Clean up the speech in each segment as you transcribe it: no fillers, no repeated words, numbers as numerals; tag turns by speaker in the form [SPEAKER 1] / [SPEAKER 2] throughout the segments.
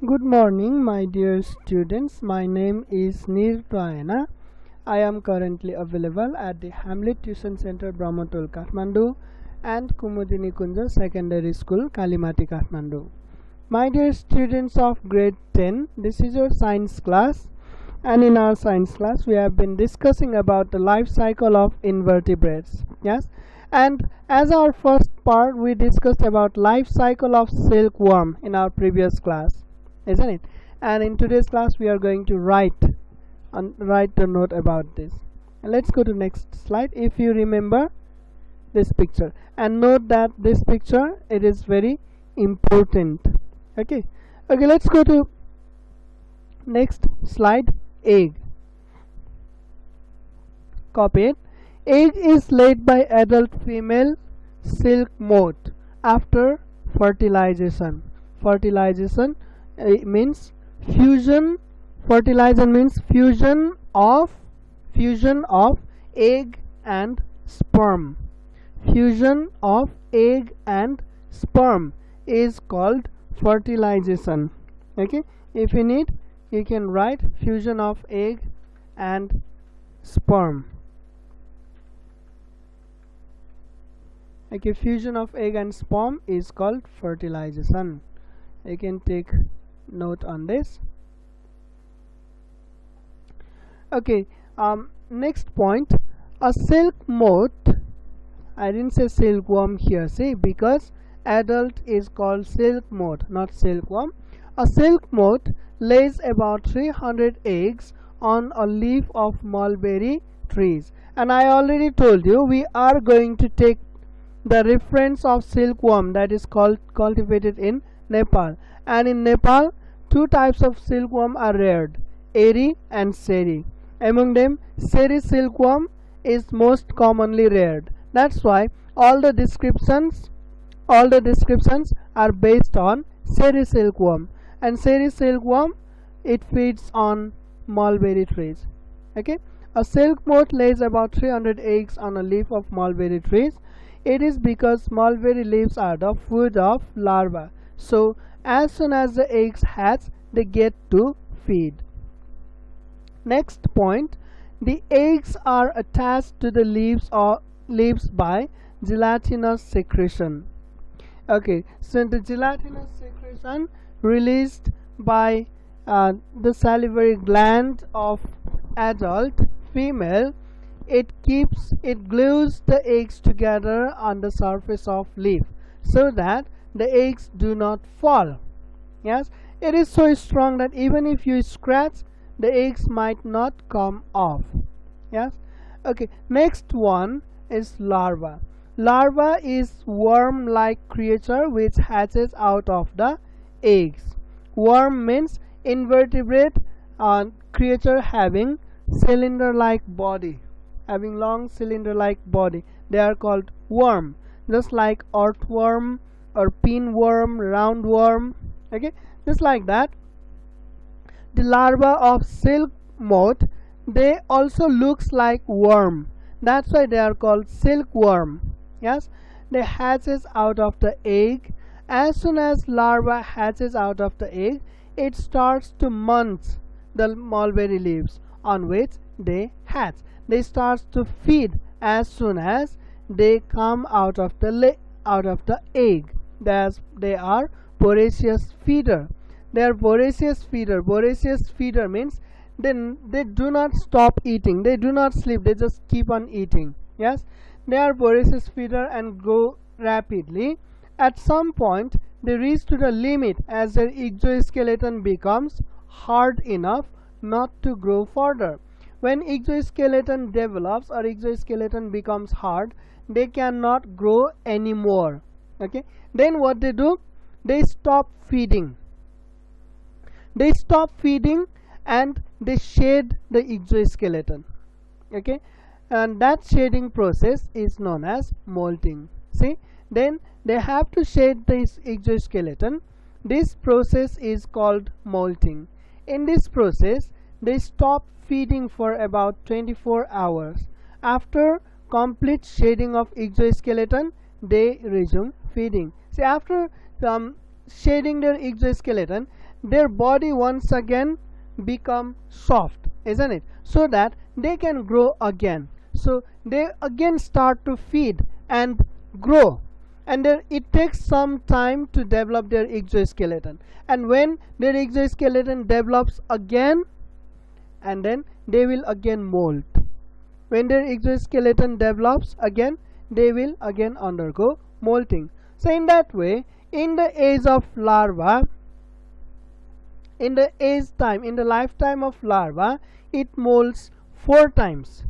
[SPEAKER 1] Good morning, my dear students. My name is Twayna. I am currently available at the Hamlet Tuition Center, Brahmatol, Kathmandu, and Kumudini Secondary School, Kalimati, Kathmandu. My dear students of grade 10, this is your science class, and in our science class we have been discussing about the life cycle of invertebrates. Yes, and as our first part we discussed about life cycle of silkworm in our previous class, isn't it? And in today's class we are going to write a note about this. And let's go to next slide. If you remember this picture, and note that this picture, it is very important. Okay, let's go to next slide. Egg. Copy it. Egg is laid by adult female silk moth after fertilization. Fertilization means fusion. Fertilization means fusion of egg and sperm. Fusion of egg and sperm is called fertilization. Okay, if you need, you can write fusion of egg and sperm. Okay, fusion of egg and sperm is called fertilization. You can take note on this. Okay, next point, a silk moth. I didn't say silkworm here, see, because adult is called silk moth, not silkworm. A silk moth lays about 300 eggs on a leaf of mulberry trees, and I already told you we are going to take the reference of silkworm that is cultivated in Nepal, and in Nepal two types of silkworm are reared, Eri and Seri. Among them, Seri silkworm is most commonly reared. That's why all the descriptions are based on Seri silkworm, and Seri silkworm, it feeds on mulberry trees. Okay, a silk moth lays about 300 eggs on a leaf of mulberry trees. It is because mulberry leaves are the food of larva. So as soon as the eggs hatch, they get to feed. Next point, the eggs are attached to the leaves by gelatinous secretion. Okay, so the gelatinous secretion released by the salivary gland of adult female, it glues the eggs together on the surface of leaf so that the eggs do not fall. Yes, it is so strong that even if you scratch, the eggs might not come off. Yes. Okay, next one is larva. Larva is worm-like creature which hatches out of the eggs. Worm means invertebrate creature having cylinder-like body, having long cylinder-like body. They are called worm, just like earthworm or pinworm, roundworm. Okay, just like that. The larva of silk moth, they also looks like worm. That's why they are called silkworm. Yes, they hatches out of the egg. As soon as larva hatches out of the egg, it starts to munch the mulberry leaves on which they hatch. They start to feed as soon as they come out of the egg. They are voracious feeder. They are voracious feeder. Voracious feeder means they do not stop eating. They do not sleep. They just keep on eating. Yes, they are voracious feeder and grow rapidly. At some point, they reach to the limit as their exoskeleton becomes hard enough not to grow further. When exoskeleton develops or exoskeleton becomes hard, they cannot grow anymore. Okay, then what they do? They stop feeding. They stop feeding and they shed the exoskeleton. Okay, and that shedding process is known as molting. See, then they have to shed this exoskeleton. This process is called molting. In this process, they stop feeding for about 24 hours. After complete shedding of exoskeleton, they resume feeding. See, after shedding their exoskeleton, their body once again become soft, isn't it, so that they can grow again. So they again start to feed and grow, and it takes some time to develop their exoskeleton. And when their exoskeleton develops again, and then they will again molt. When their exoskeleton develops again, they will again undergo molting. So in that way, in the age of larva, in the lifetime of larva, it molts 4 times.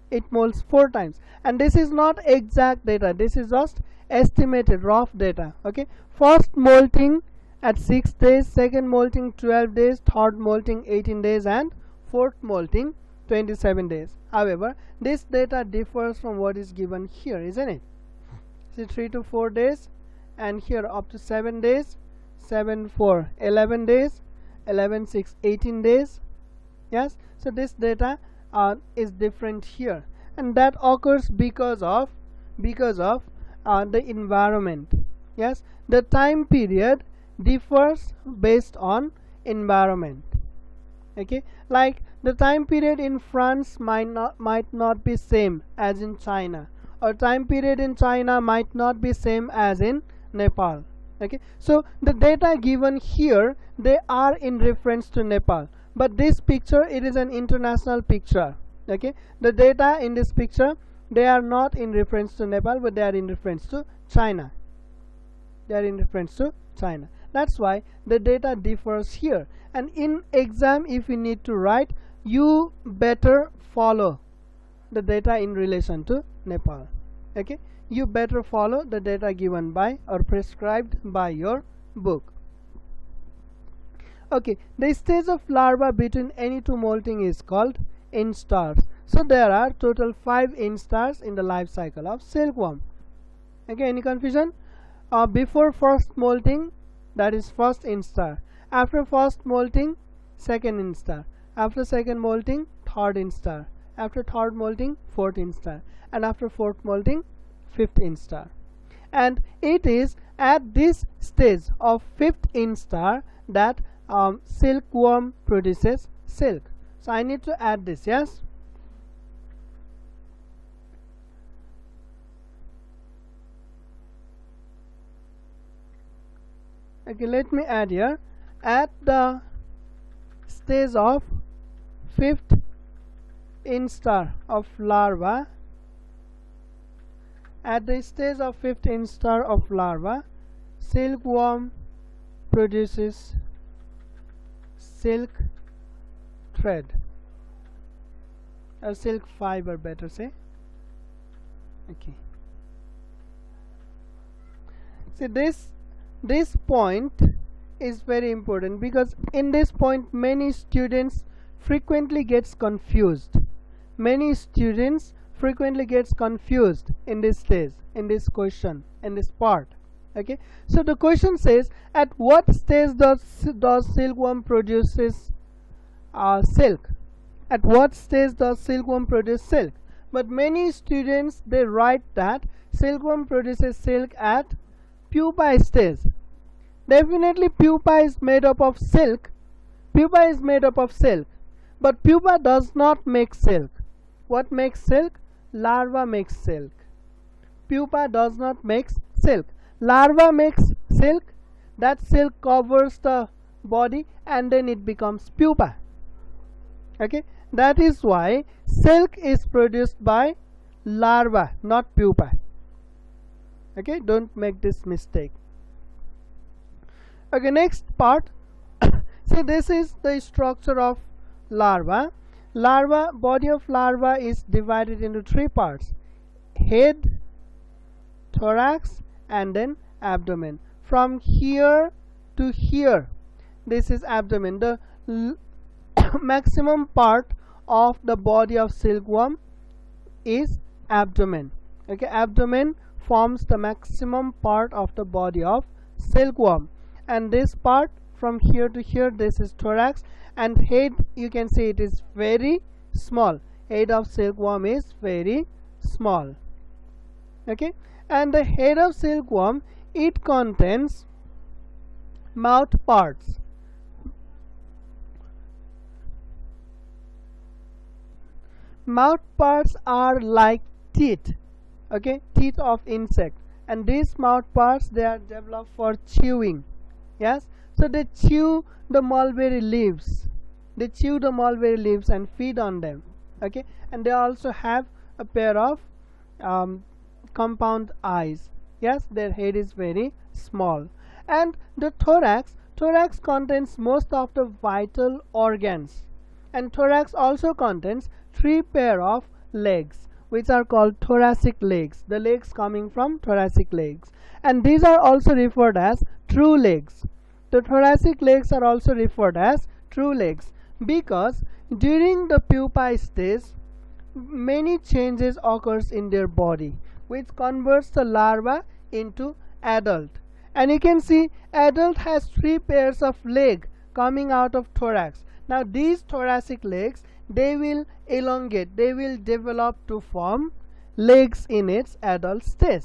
[SPEAKER 1] It molts 4 times, and this is not exact data, this is just estimated rough data. Okay, first molting at 6 days, second molting 12 days, third molting 18 days, and fourth molting 27 days. However, this data differs from what is given here, isn't it? See, 3 to 4 days, and here up to 7 days, 7 for 11 days, 11 6 18 days. Yes, so this data is different here, and that occurs because of the environment. Yes, the time period differs based on environment. Okay, like the time period in France might not be same as in China, or time period in China might not be same as in Nepal. Okay, so the data given here, they are in reference to Nepal, but this picture, it is an international picture. Okay, the data in this picture, they are not in reference to Nepal, but they are in reference to China. They are in reference to China. That's why the data differs here. And in exam, if you need to write, you better follow the data in relation to Nepal. Okay, you better follow the data given by or prescribed by your book. Okay, the stage of larva between any two molting is called instars. So there are total 5 instars in the life cycle of silkworm. Okay, any confusion? Before first molting, that is first instar. After first molting, second instar. After second molting, third instar. After third molting, fourth instar. And after fourth molting, fifth instar. And it is at this stage of fifth instar that silkworm produces silk. So I need to add this, yes? Okay, let me add here. At the stage of fifth instar of larva, at the stage of fifth instar of larva, silkworm produces silk thread, or silk fiber, better say. Okay, see, this point is very important, because in this point many students frequently gets confused. Many students frequently gets confused in this stage, in this question, in this part. Okay, so the question says, at what stage does silkworm produces silk? At what stage does silkworm produce silk? But many students, they write that silkworm produces silk at pupa stage. Definitely pupa is made up of silk. Pupa is made up of silk, but pupa does not make silk. What makes silk? Larva makes silk. Pupa does not make silk. Larva makes silk. That silk covers the body, and then it becomes pupa. Okay, that is why silk is produced by larva, not pupa. Okay, don't make this mistake. Okay, next part. See, this is the structure of larva. Body of larva is divided into 3 parts: head, thorax, and then abdomen. From here to here, this is abdomen. The maximum part of the body of silkworm is abdomen. Okay, abdomen forms the maximum part of the body of silkworm, and this part from here to here, this is thorax. And head, you can see it is very small. Head of silkworm is very small. Okay, and the head of silkworm, it contains mouth parts. mouth parts are like teeth, okay, teeth of insect, and these mouth parts, they are developed for chewing. Yes, so they chew the mulberry leaves, they chew the mulberry leaves and feed on them, okay, and they also have a pair of compound eyes. Yes, their head is very small. And the thorax contains most of the vital organs, and thorax also contains 3 pair of legs, which are called thoracic legs, the legs coming from thoracic legs, and these are also referred as true legs. The thoracic legs are also referred as true legs because during the pupa stage many changes occurs in their body, which converts the larva into adult. And you can see adult has 3 pairs of leg coming out of thorax. Now these thoracic legs, they will elongate, they will develop to form legs in its adult stage.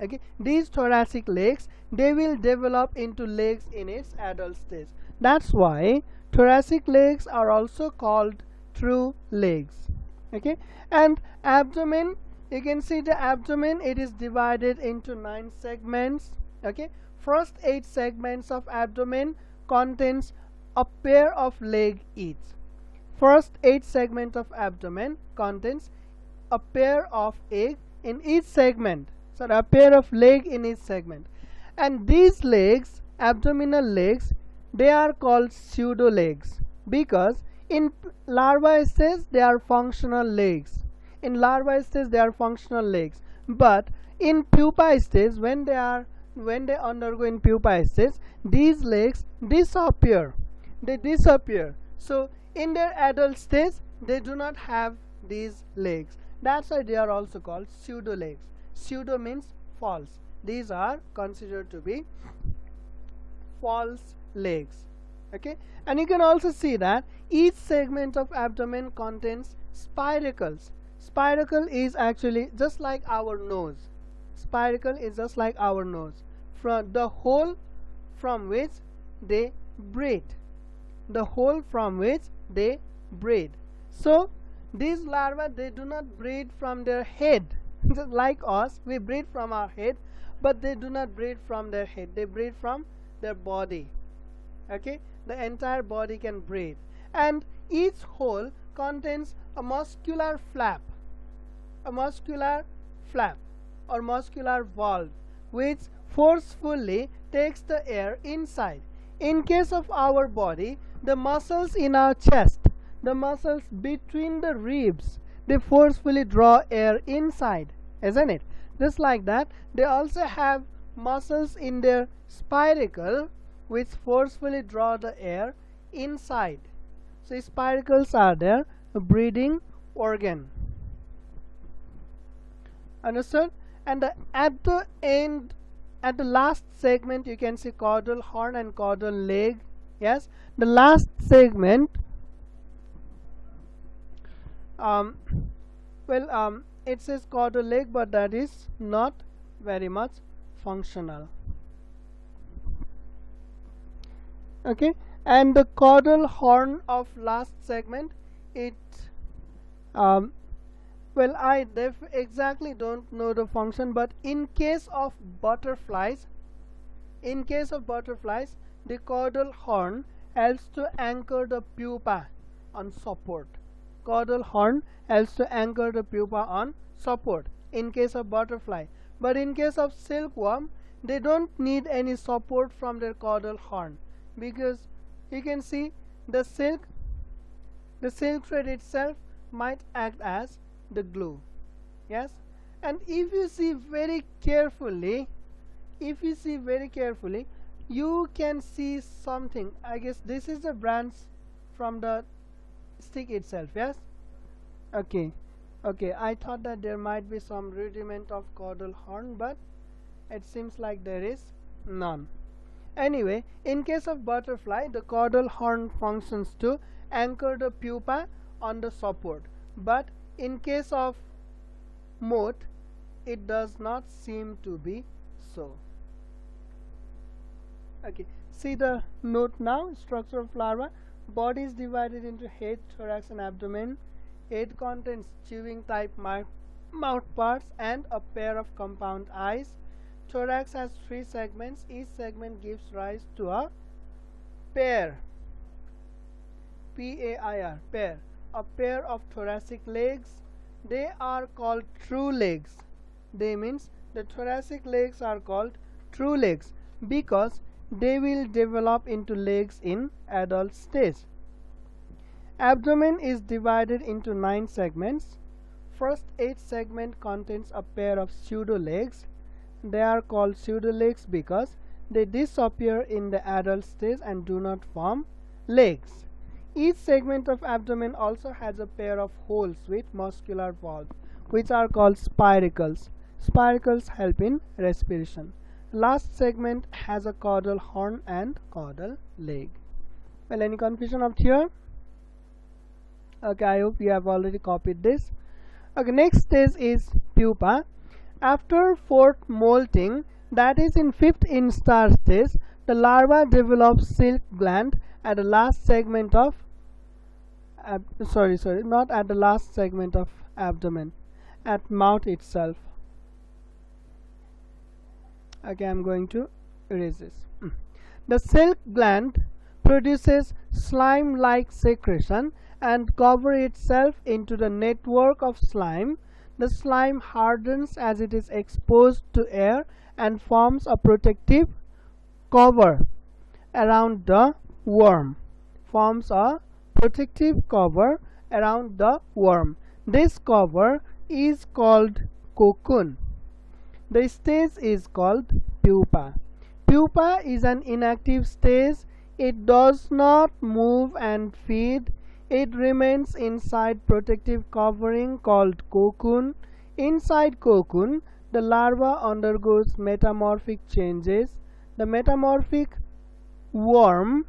[SPEAKER 1] Okay, these thoracic legs, they will develop into legs in its adult stage. That's why thoracic legs are also called true legs. Okay, and abdomen, you can see the abdomen, it is divided into 9 segments. Okay, first 8 segments of abdomen contains a pair of leg each. First 8 segments of abdomen contains a pair of egg in each segment, so a pair of leg in each segment, and these legs, abdominal legs, they are called pseudo legs because in larva stage they are functional legs. In larva stage they are functional legs, but in pupa stage, when they undergo in pupa stage, these legs disappear. They disappear. So in their adult stage they do not have these legs. That's why they are also called pseudo legs. Pseudo means false. These are considered to be false legs. Okay, and you can also see that each segment of abdomen contains spiracles. Spiracle is actually just like our nose. Spiracle is just like our nose, from the hole from which they breathe. The hole from which they breathe. So these larvae, they do not breathe from their head. Just like us, we breathe from our head, but they do not breathe from their head. They breathe from their body. Okay, the entire body can breathe, and each hole contains a muscular flap, a muscular flap or muscular valve, which forcefully takes the air inside. In case of our body, the muscles in our chest, the muscles between the ribs, they forcefully draw air inside, isn't it? Just like that, they also have muscles in their spiracle which forcefully draw the air inside. So spiracles are their breathing organ. Understood? And at the end, at the last segment, you can see caudal horn and caudal leg. Yes, the last segment, it says caudal leg, but that is not very much functional. Okay, and the caudal horn of last segment, it I exactly don't know the function, but in case of butterflies, the caudal horn helps to anchor the pupa on support. Caudal horn helps to anchor the pupa on support in case of butterfly, but in case of silkworm, they don't need any support from their caudal horn, because you can see the silk thread itself might act as the glue. Yes, and if you see very carefully, you can see something. I guess this is a branch from the stick itself. Yes, okay, I thought that there might be some rudiment of caudal horn, but it seems like there is none. Anyway, in case of butterfly, the caudal horn functions to anchor the pupa on the support, but in case of moth, it does not seem to be so. Okay, see the note now. Structure of larva: body is divided into head, thorax and abdomen. It contains chewing type mouth parts and a pair of compound eyes. Thorax has 3 segments. Each segment gives rise to a pair, P-A-I-R, pair, a pair of thoracic legs. They are called true legs. They means the thoracic legs are called true legs because they will develop into legs in adult stage. Abdomen is divided into 9 segments. First 8 segment contains a pair of pseudo legs. They are called pseudo legs because they disappear in the adult stage and do not form legs. Each segment of abdomen also has a pair of holes with muscular valves, which are called spiracles. Spiracles help in respiration. Last segment has a caudal horn and caudal leg. Well, any confusion up here? Okay, I hope you have already copied this. Okay, next stage is pupa. After 4th molting, that is in 5th instar stage, the larva develops silk gland at the last segment of not at the last segment of abdomen, at mouth itself. Okay, I'm going to erase this. The silk gland produces slime-like secretion and cover itself into the network of slime. The slime hardens as it is exposed to air and forms a protective cover around the worm. This cover is called cocoon. The stage is called pupa. Pupa is an inactive stage. It does not move and feed. It remains inside protective covering called cocoon. Inside cocoon, the larva undergoes metamorphic changes. The metamorphing worm,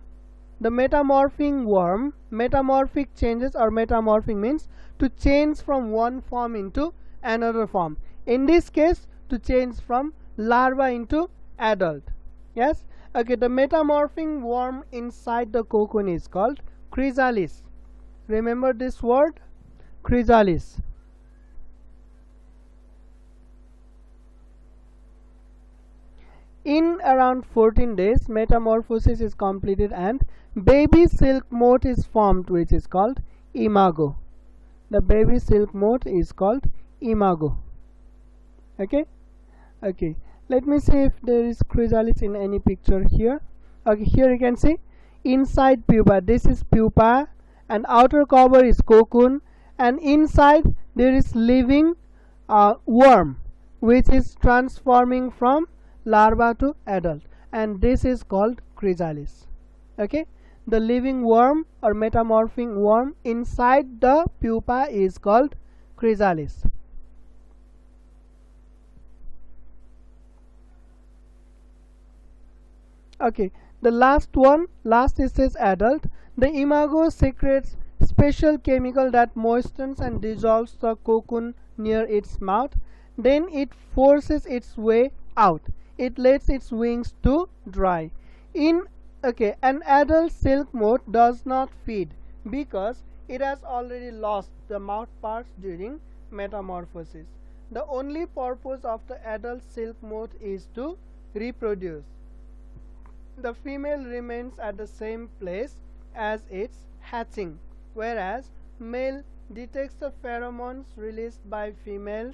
[SPEAKER 1] metamorphic changes or metamorphing means to change from one form into another form. In this case, to change from larva into adult. Yes? Okay, the metamorphing worm inside the cocoon is called chrysalis. Remember this word? Chrysalis. In around 14 days, metamorphosis is completed and baby silk moth is formed, which is called imago. The baby silk moth is called imago. Okay? Okay. Let me see if there is chrysalis in any picture here. Okay, here you can see inside pupa. This is pupa and outer cover is cocoon, and inside there is living worm which is transforming from larva to adult, and this is called chrysalis. Okay, the living worm or metamorphing worm inside the pupa is called chrysalis. Okay, the last stage adult. The imago secretes special chemical that moistens and dissolves the cocoon near its mouth. Then it forces its way out. It lets its wings to dry. An adult silk moth does not feed because it has already lost the mouth parts during metamorphosis. The only purpose of the adult silk moth is to reproduce. The female remains at the same place as its hatching, whereas male detects the pheromones released by females.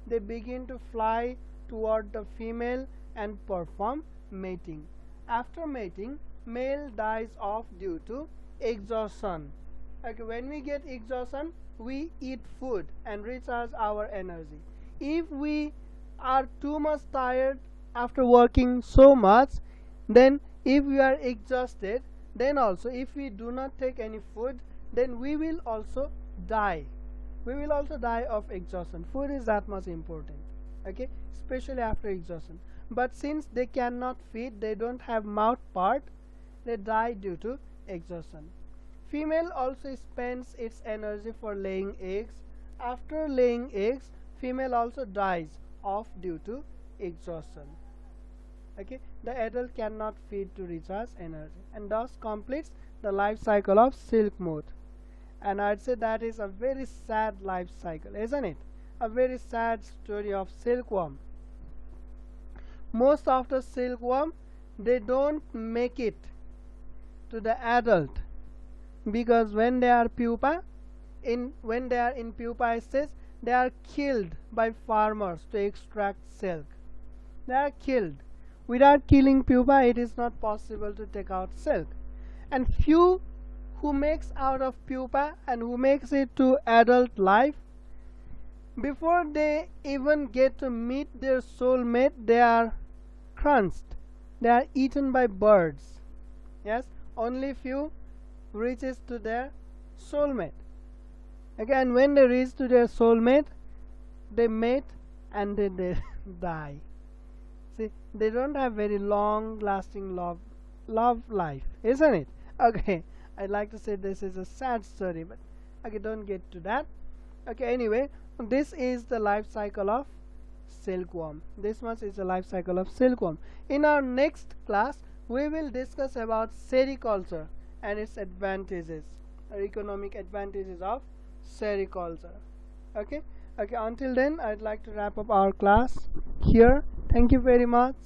[SPEAKER 1] They begin to fly toward the female and perform mating. After mating, male dies off due to exhaustion. Okay, when we get exhaustion, we eat food and recharge our energy. If we are too much tired after working so much, then if we are exhausted, then also if we do not take any food, then we will also die. We will also die of exhaustion. Food is that much important, okay, especially after exhaustion. But since they cannot feed, they don't have mouth part, they die due to exhaustion. Female also spends its energy for laying eggs. After laying eggs, female also dies off due to exhaustion. Okay, the adult cannot feed to recharge energy, and thus completes the life cycle of silk moth. and I'd say that is a very sad life cycle, isn't it? A very sad story of silkworm. Most of the silkworm, they don't make it to the adult, because when they are in pupa stage, they are killed by farmers to extract silk. They are killed. Without killing pupa, it is not possible to take out silk. And few who makes out of pupa and who makes it to adult life, before they even get to meet their soulmate, they are crunched. They are eaten by birds. Yes, only few reaches to their soulmate. Again, when they reach to their soulmate, they mate and then they die. See, they don't have very long lasting love life, isn't it? Okay, I'd like to say this is a sad story, but okay, don't get to that. Okay, anyway, this is the life cycle of silkworm. This much is the life cycle of silkworm. In our next class, we will discuss about sericulture and its advantages, or economic advantages of sericulture. Okay, until then, I'd like to wrap up our class here. Thank you very much.